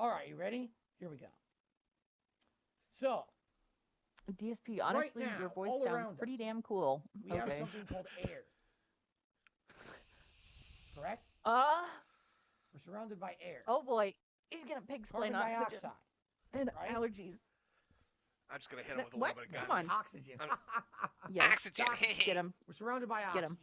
All right, you ready? Here we go. So, DSP, honestly, now, your voice all sounds around pretty us, damn cool. we have something called air. Correct? We're surrounded by air. Oh boy, he's gonna pig-splain Carbon oxygen. dioxide. And right? allergies. I'm just gonna hit him with a What? little bit of Come guns. on. Oxygen. Yes. Oxygen. Get him. We're surrounded by Get oxygen. 'em.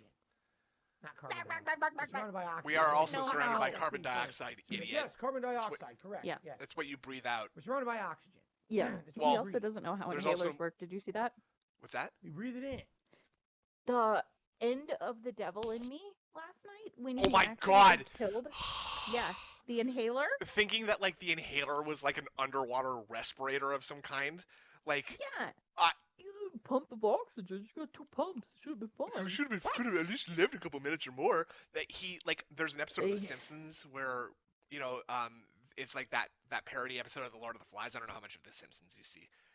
Not carbon dioxide. We're surrounded by oxygen. We are also No, surrounded how? by carbon dioxide, idiot. Yes, carbon dioxide. Correct. Yeah. Yes. That's what you breathe out. We're surrounded by oxygen. Yeah. That's He what we also breathe. doesn't know how There's inhalers also- work. Did you see that? What's that? We breathe it in. The end of the devil in me last night when Oh he my accidentally God. killed. Yeah. The inhaler. Thinking that like the inhaler was like an underwater respirator of some kind, like Yeah. I- You pump of oxygen. You got 2 pumps. It should have been fine. could have at least lived a couple minutes or more. That he like there's an episode of The They- Simpsons where it's like that parody episode of The Lord of the Flies. I don't know how much of The Simpsons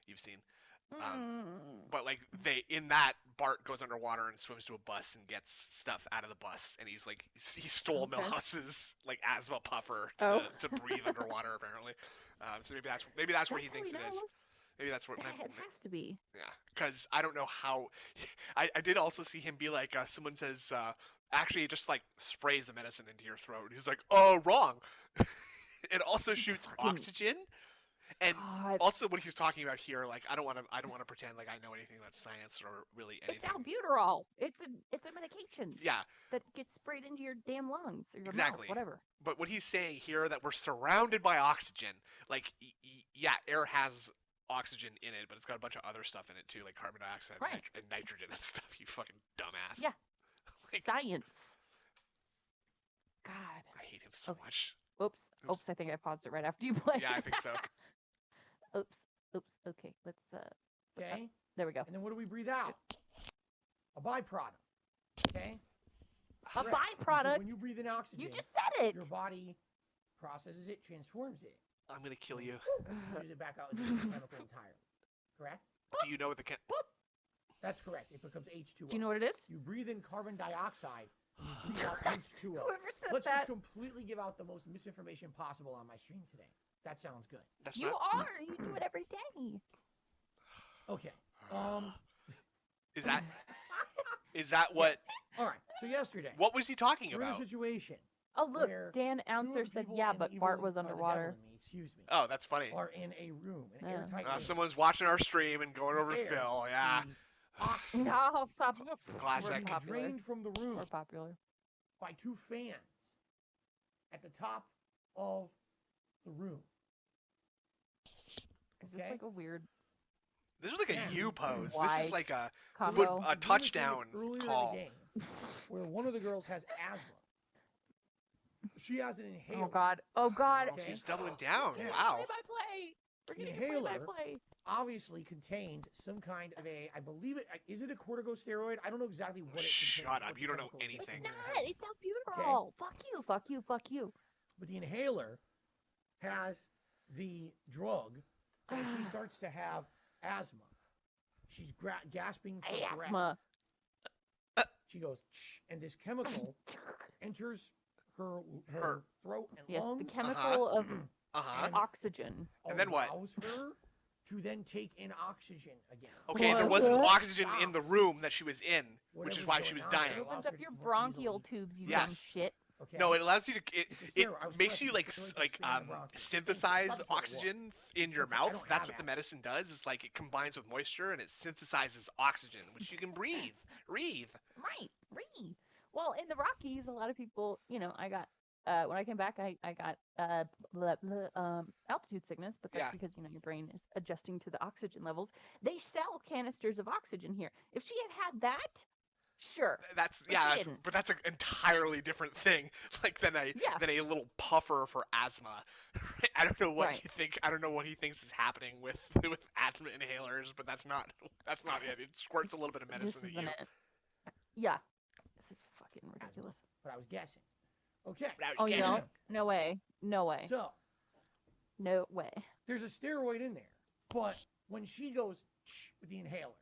you've seen. But like in that Bart goes underwater and swims to a bus and gets stuff out of the bus, and he's like he stole Okay. Milhouse's like asthma puffer to breathe underwater apparently. So maybe that's where he thinks it is. Maybe that's what It has to be. yeah, because I don't know how. I did also see him be like, someone says, actually, it just like sprays a medicine into your throat. He's like, oh, wrong. It also shoots oxygen, and God. also what he's talking about here, like, I don't want to pretend like I know anything about science or really anything. It's albuterol. It's a medication Yeah, that gets sprayed into your damn lungs or your Exactly. mouth, whatever. but what he's saying here that we're surrounded by oxygen, like, yeah, air has oxygen in it, but it's got a bunch of other stuff in it too, like carbon dioxide Right. and nitrogen and stuff. You fucking dumbass. Yeah. Like, Science. God. I hate him so Okay. much. Oops. Oops. Oops. I think I paused it right after you played. Yeah, I think so. Oops. Okay. Let's Okay. There we go. And then what do we breathe out? A byproduct. Okay. A Correct. And so byproduct. when you breathe in oxygen, You just said it. your body processes it, transforms it, I'm gonna kill you. pushes it back out as a different chemical entirely. Correct? Do you know what the That's correct. It becomes H2O. Do you know what it is? You breathe in carbon dioxide, and you breathe out H2O. Whoever said Let's that. just completely give out the most misinformation possible on my stream today. That sounds good. That's You not. are. You do it every day. Okay. Is that what? All right. So yesterday, What was he talking we're in a about? situation Oh look, where Dan two Answer of the said people yeah, in the but evil Bart and- was the devil underwater. in me, excuse me, Oh, that's funny. are in a room, an Yeah. airtight room. Someone's watching our stream and going over Air, Phil. Yeah. the oxygen No, stop. Classic. We're popular. drained from the room We're popular. by 2 fans at the top of the room. Is this Okay. like a weird This is like a Yeah. U pose. This Why? is like a combo? a touchdown earlier call. in the game where one of the girls has asthma. She has an inhaler. Oh god. Oh god. Okay. He's doubling down. Yeah. Wow. Play by play. We're The getting play by inhaler play. Obviously contained some kind of I believe it, is it a corticosteroid? I don't know exactly what it contains. Shut up, what you the don't know chemical is. It's anything. not. It's albuterol. Fuck you. Fuck you. Fuck you. But the inhaler has the drug, and she starts to have asthma. She's gasping for breath. Asthma. She goes, "Shh," and this chemical enters her Her- throat and Yes, lungs. the chemical of Uh-huh. And- oxygen. And then what? Allows her to then take in oxygen again. Okay, there What? wasn't oxygen in the room that she was in, which Whatever's is why she going was on, dying. it It opens allows up her to your more bronchial easily- tubes, you Yes. dumb shit. Okay. No, it allows you to It's a it steroid. I was makes correct. you It's like a steroid like that's treating the bronchial. synthesize That's what it was. oxygen in your Okay, I mouth. don't That's have what the asthma. medicine does. Is like it combines with moisture and it synthesizes oxygen, which you can breathe. Breathe. Right. Breathe. Well, in the Rockies, a lot of people, I got when I came back, I got altitude sickness, but that's Yeah. because your brain is adjusting to the oxygen levels. They sell canisters of oxygen here. If she had that, sure. That's But yeah, she that's, didn't. but that's an entirely different thing, like than Yeah. a little puffer for asthma. I don't know what Right. you think. I don't know what he thinks is happening with asthma inhalers, but that's not it. It squirts a little bit of medicine This at you. isn't it. Yeah. This is fucking ridiculous. But I was guessing. Okay. Oh, you don't? No way. No way. So No way. there's a steroid in there, but when she goes "Shh" with the inhaler,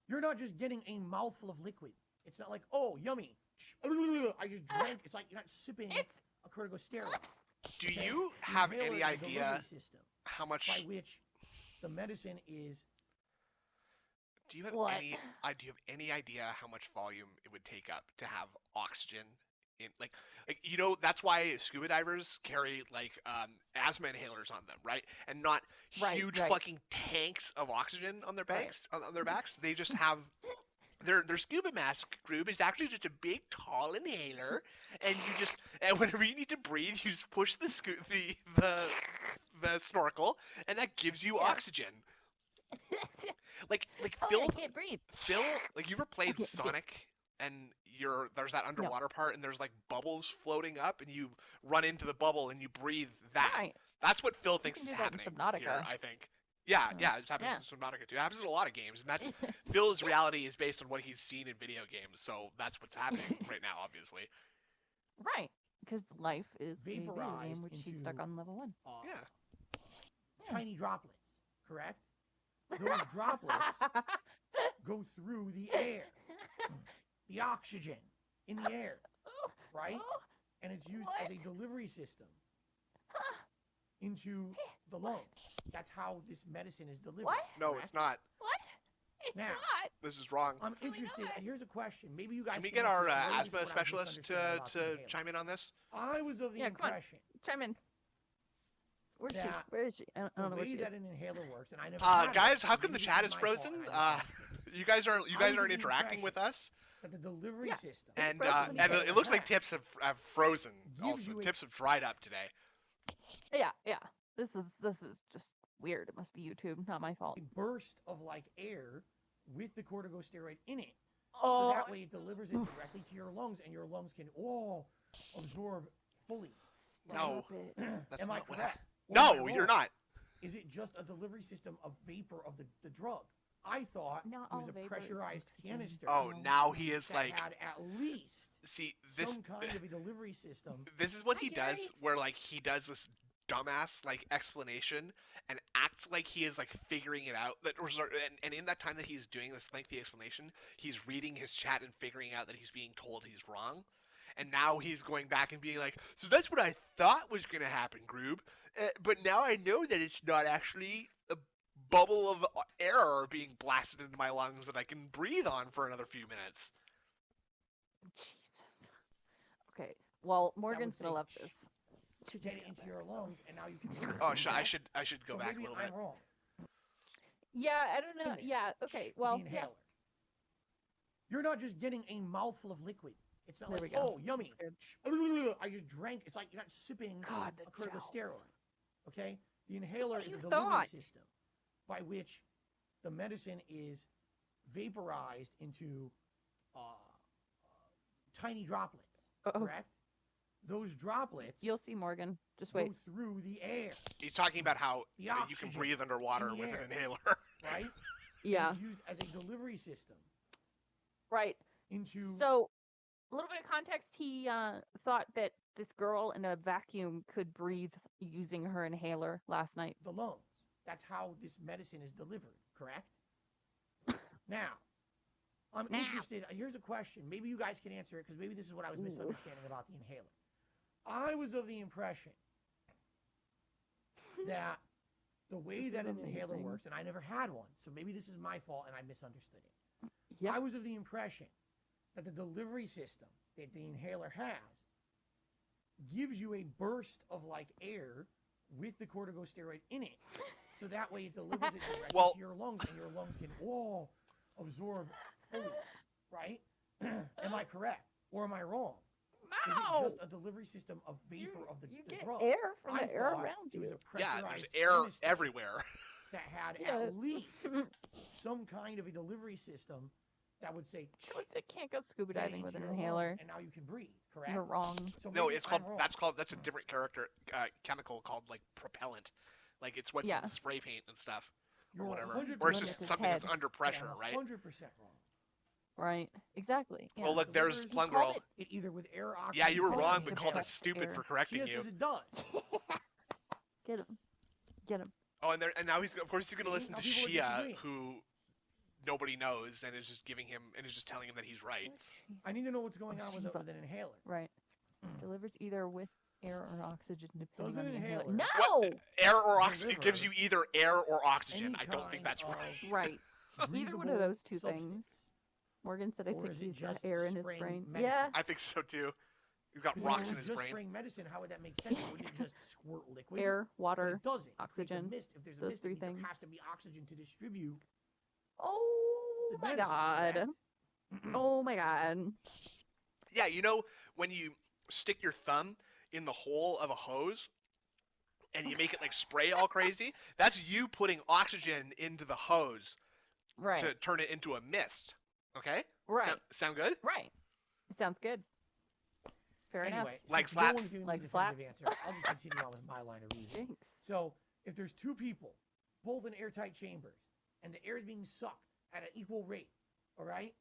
you're not just getting a mouthful of liquid. It's not like, oh, yummy. Shh, I just drank. It's like you're not sipping It's a corticosteroid. Do you The have inhaler any is a idea delivery system how much? by which the medicine is. Do you have What? do you have any idea how much volume it would take up to have oxygen in like that's why scuba divers carry like asthma inhalers on them, right? And not Right, huge right. fucking tanks of oxygen on their Right. backs on their backs. They just have their scuba mask group is actually just a big tall inhaler, and whenever you need to breathe, you just push the snorkel, and that gives you Yeah. oxygen. Like Oh, Phil, I can't breathe. like you ever played Okay, Sonic and there's that underwater part and there's like bubbles floating up and you run into the bubble and you breathe that. Right. That's what Phil thinks can is do that in happening Subnautica. here, I think. Yeah, it happens Yeah. in Subnautica too. It happens in a lot of games, and that's Phil's reality is based on what he's seen in video games, so that's what's happening right now, obviously. Right. Because life is a video Vaporized game, which he's stuck into- on level 1. Yeah. Tiny droplets, correct? Those droplets go through the air, the oxygen in the air, right? And it's used as a delivery system into the lungs. That's how this medicine is delivered. What? No, correct? it's not. What? It's Now, not. This is wrong. I'm Really interested. not. Here's a question. Maybe you guys Can we can get our answer it. Maybe this is asthma what I was specialist misunderstanding about the to inhaler. chime in on this? I was of the Yeah, come on. impression Chime in. Where's she? that Where is she? I don't know the where way she that is. an inhaler works, and I never had one, Guys, so how come the maybe chat this is my fault frozen? and I misunderstood. You guys aren't I was of the interacting with us, that the delivery Yeah. system and frozen. it looks like tips have frozen. Gives Also, you a- tips have dried up today. Yeah. This is just weird. It must be YouTube, not my fault. a burst of like air with the corticosteroid in it. Oh, So that way it delivers it directly to your lungs, and your lungs can absorb fully. No. stop it. That's Am I not what correct? happened. Or am I No, you're wrong? not. Is it just a delivery system of vapor of the drug? I thought Not it all was a vapor is pressurized oxygen. canister Oh, now he is that like, had at least see this. some kind of a delivery system. This is what Hi, he Gary. does, where like he does this dumbass like explanation and acts like he is like figuring it out. And in that time that he's doing this lengthy explanation, he's reading his chat and figuring out that he's being told he's wrong. And now he's going back and being like, so that's what I thought was going to happen, Groob. But now I know that it's not actually a bubble of air being blasted into my lungs that I can breathe on for another few minutes. Jesus. Okay. Well, Morgan's say, gonna love "Shh, this. She Get just it got into back. your lungs, and now you can breathe. Oh, I should go so back a maybe little I'm bit. wrong. Yeah, I don't know. In there. Yeah. Okay. Shh, Well, the yeah. inhaler. You're not just getting a mouthful of liquid. It's not There like, we go. oh, yummy. Good. Shh, I just drank. It's like you're not sipping God, a the corticosteroid. gels. Okay? The inhaler what is you a delivery thought. system by which the medicine is vaporized into tiny droplets. Uh-oh. Correct? Those droplets You'll see, Morgan. Just go wait. through the air, He's talking about how The you can oxygen breathe underwater in the with air. an inhaler. right? Yeah. It's used as a delivery system Right. into So, a little bit of context. He thought that this girl in a vacuum could breathe using her inhaler last night. the lungs. That's how this medicine is delivered, correct? Now, I'm interested. Here's a question. Maybe you guys can answer it because maybe this is what I was misunderstanding about the inhaler. I was of the impression that the way This that is an inhaler amazing. works, and I never had one, so maybe this is my fault and I misunderstood it. Yeah. I was of the impression that the delivery system that the inhaler has gives you a burst of like air with the corticosteroid in it. So that way it delivers it directly Well- to your lungs, and your lungs can absorb fully, right? Am I correct? Or am I wrong? Is No. it just a delivery system of vapor of the You the get drug? air from I the air thought around it was you. a Yeah, there's pressurized air canister everywhere. that had Yeah. at least some kind of a delivery system that would say, It can't go scuba "Get it diving with into an your inhaler. lungs, and now you can breathe, correct? You're wrong. So No, maybe it's I'm called wrong. that's a different chemical called like propellant. Like it's what's Yeah. in spray paint and stuff You're or whatever. 100% Or it's Goodness, just his something that's head. under pressure, I'm right? 100% wrong. Right. Exactly. Yeah. Well, look, there's delivers- Plum He called Girl. It either with air or oxygen. Yeah, you were called wrong, it but the called us best stupid air. for She correcting says you. it does. Get him. Get him. Oh, and now he's of course he's gonna See, listen now to people are Shia, disagreeing. who nobody knows, and is just giving him and is just telling him that he's right. I need to know what's going Oh, on with, Shiva. with an inhaler. Right. Mm. Delivers either with Air or oxygen, depending Does on an the inhaler. inhaler- No! What? Air or oxygen? It gives you Deliver either air or oxygen. any I don't think kind that's of right. Right. Either one of breathable those two substance? things. Morgan said I Or think is it he's got just air in his spraying brain. medicine? Yeah. I think so too. He's got 'Cause rocks if in it his was just brain. spraying medicine, how would that make sense? Wouldn't it just squirt liquid? Air, But water. it doesn't. It creates a oxygen, mist. If there's a those mist, three it means things. there has to be oxygen to distribute. Oh The my medicine, god. correct? Oh my god. Yeah, you know when you stick your thumb in the hole of a hose and you make it like spray all crazy? That's you putting oxygen into the hose Right. to turn it into a mist. Okay? Right. Sound good? Right. It sounds good. Fair enough. Anyway, Like since slap. no one's giving Like me a slap. definitive answer, I'll just continue on with my line of reasoning. Jinx. So, if there's two people, both in airtight chambers, and the air is being sucked at an equal rate, all right,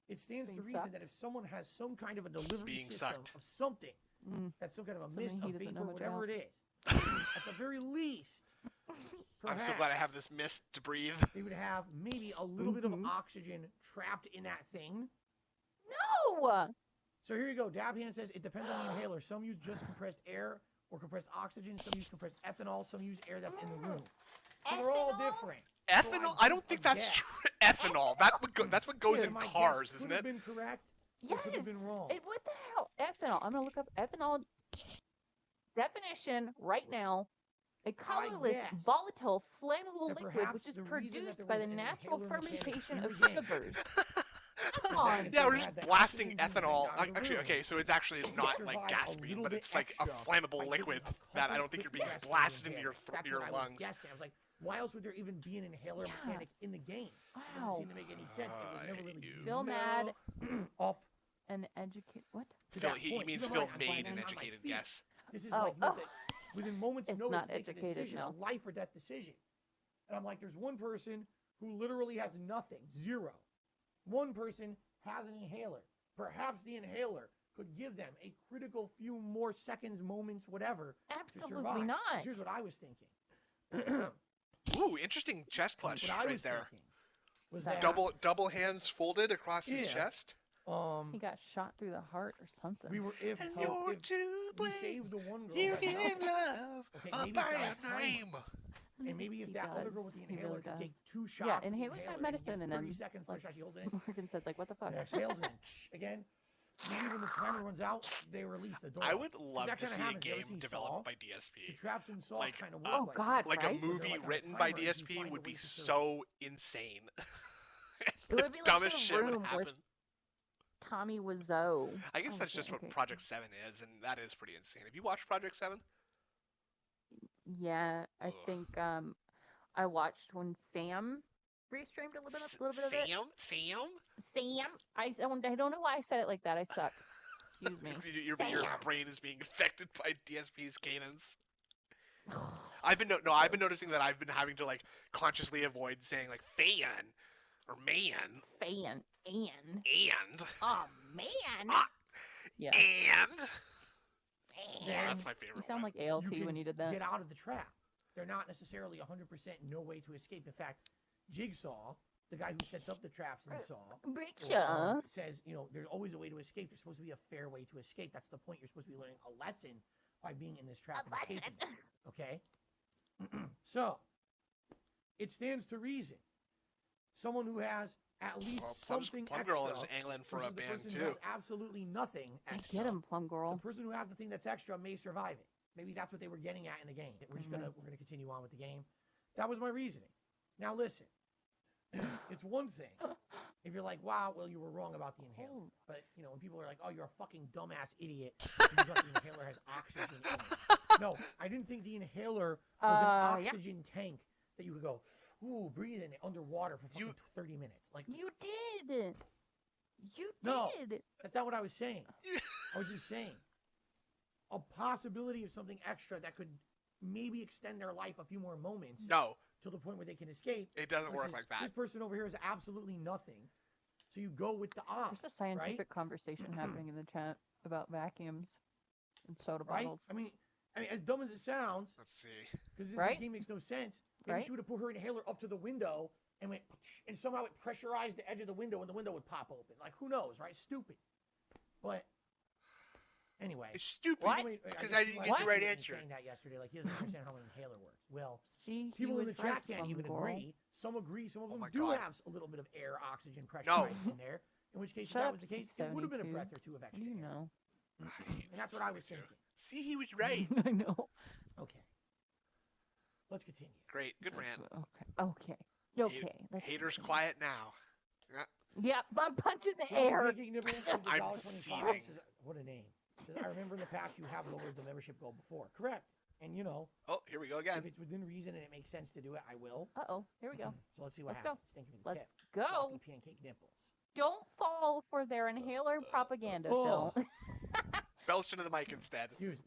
it stands to Being reason sucked? that if someone has some kind of a delivery Being system sucked. of something, Mm. that's some kind of a Something mist, he a doesn't vapor, know much whatever about. it is, at the very least, I'm perhaps so glad I have this mist to breathe. they would have maybe a little bit of Mhm. oxygen trapped in that thing. No! So here you go. Dabhan says it depends on the inhaler. Some use just compressed air or compressed oxygen. Some use compressed ethanol. Some use air that's in the room. So they're all Ethanol? different. Ethanol? I don't think that's guess. true. Ethanol. That's what goes Yeah, in my guess cars, could isn't have it? been correct. Or Yes. could have been wrong. What the hell? Ethanol. I'm gonna look up ethanol definition right now. A colorless, guess volatile, flammable that liquid perhaps which is the reason that produced there by was the an natural inhaler mechanic fermentation in of the game. sugars. Come Well, on. if Yeah, they we're had just that blasting oxygen being ethanol. drained down the Actually, room, okay, so it's actually so you not survive like a gasoline, little but bit it's like a extra flammable by liquid taking a that I couple don't think you're being quick breaths blasted from into the your inhaler. That's your what I was lungs. guessing. I was like, why else would there even be an inhaler Yeah. mechanic in the game? It doesn't Wow. seem to make any sense. It was never really you Phil used. Mad Up and educate. What? to Phil, that he point. means You know Phil how I'm made finding an on my educated feet. guess. This is Oh, like oh. within moments' It's notice, not make a educated, decision, no. a life or death decision. And I'm like, there's one person who literally has nothing, zero. One person has an inhaler. Perhaps the inhaler could give them a critical few more seconds, moments, whatever, to Absolutely survive. not. Here's what I was thinking. Ooh, interesting chest clutch what I right was there. thinking was that Double hands folded across his Yeah. chest. He got shot through the heart or something. we were if And oh, you're if to we blame. saved the one girl You who has give nothing, love Okay, a maybe it's bad a timer. name. and maybe if He that other does. girl with the He inhaler really could does. take 2 shots, Yeah, of the inhalers have inhaler, medicine and in give 30 them. seconds Like- first shot she holds it in. Morgan said, like, what the fuck? It exhales and then again. Maybe when the timer runs out, they release the door. I would love that to kinda see a happens. You ever game seen developed Saw? by The DSP. traps in Saw Like, kind of Oh, like God, Like right? a movie like on a written by timer, and you DSP find a would way be to survive. so insane. It would be like dumbest The shit would Room with happen. Tommy Wiseau. I guess Oh, that's okay, just what okay. Project 7 is, and that is pretty insane. Have you watched Project 7? Yeah, I Ugh. think I watched when Sam restreamed a little bit of it. Sam? Sam, I don't know why I said it like that. I suck. Excuse me. Your Sam. brain is being affected by DSP's cadence. I've been noticing that I've been having to like consciously avoid saying like fan or man Fan and and oh man. Ah. Yeah. and Then that's my favorite You sound one. like ALT you when can you did that. get out of the trap. They're not necessarily 100% no way to escape. In fact, Jigsaw, the guy who sets up the traps in Saw, Bitcha. says, there's always a way to escape. There's supposed to be a fair way to escape. That's the point. You're supposed to be learning a lesson by being in this trap and escaping it. Okay? So, it stands to reason. Someone who has at least Well, something Plum extra Girl is angling for a versus the band person who too. has absolutely nothing extra. Get him, Plum Girl. The person who has the thing that's extra may survive it. Maybe that's what they were getting at in the game. We're gonna continue on with the game. That was my reasoning. Now listen, it's one thing if you're like, wow, well you were wrong about the inhaler. But when people are like, oh, you're a fucking dumbass idiot because you thought the inhaler has oxygen in it. No, I didn't think the inhaler was an Yeah. oxygen tank that you could go, ooh, breathe in it underwater for fucking 30 minutes. Like You did. You No. did. that's not what I was saying. I was just saying a possibility of something extra that could maybe extend their life a few more moments No, to the point where they can escape. it doesn't work versus like that. This person over here is absolutely nothing. So you go with the odds, There's a scientific conversation happening in the chat about vacuums and soda right? bottles. I mean, as dumb as it sounds, Let's see. because this Right? game makes no sense. Maybe Right? she would have put her inhaler up to the window and went, and somehow it pressurized the edge of the window, and the window would pop open. Like, who knows, right? Stupid. But Anyway. It's stupid. What? Because I didn't get the right answer. Saying that yesterday, like he doesn't understand how an inhaler works. Well, See, people in the right, chat can't even agree. Some agree. Some of them do have a little bit of air, oxygen pressure in there. In which case, if that was the case, it would have been a breath or two of extra air. know. And that's what I was thinking. See, he was right. I know. Okay. Let's continue. Great. Good rant. Okay. Haters quiet now. Yeah, I'm punching the air. I'm seething. What a name. Says, I remember in the past you have lowered the membership goal before. Correct. And Oh, here we go again. If it's within reason and it makes sense to do it, I will. Uh-oh. Here we go. So let's see what happens. Let's go. Pancake nipples. Don't fall for their inhaler propaganda, Phil. Belch into the mic instead. Excuse me.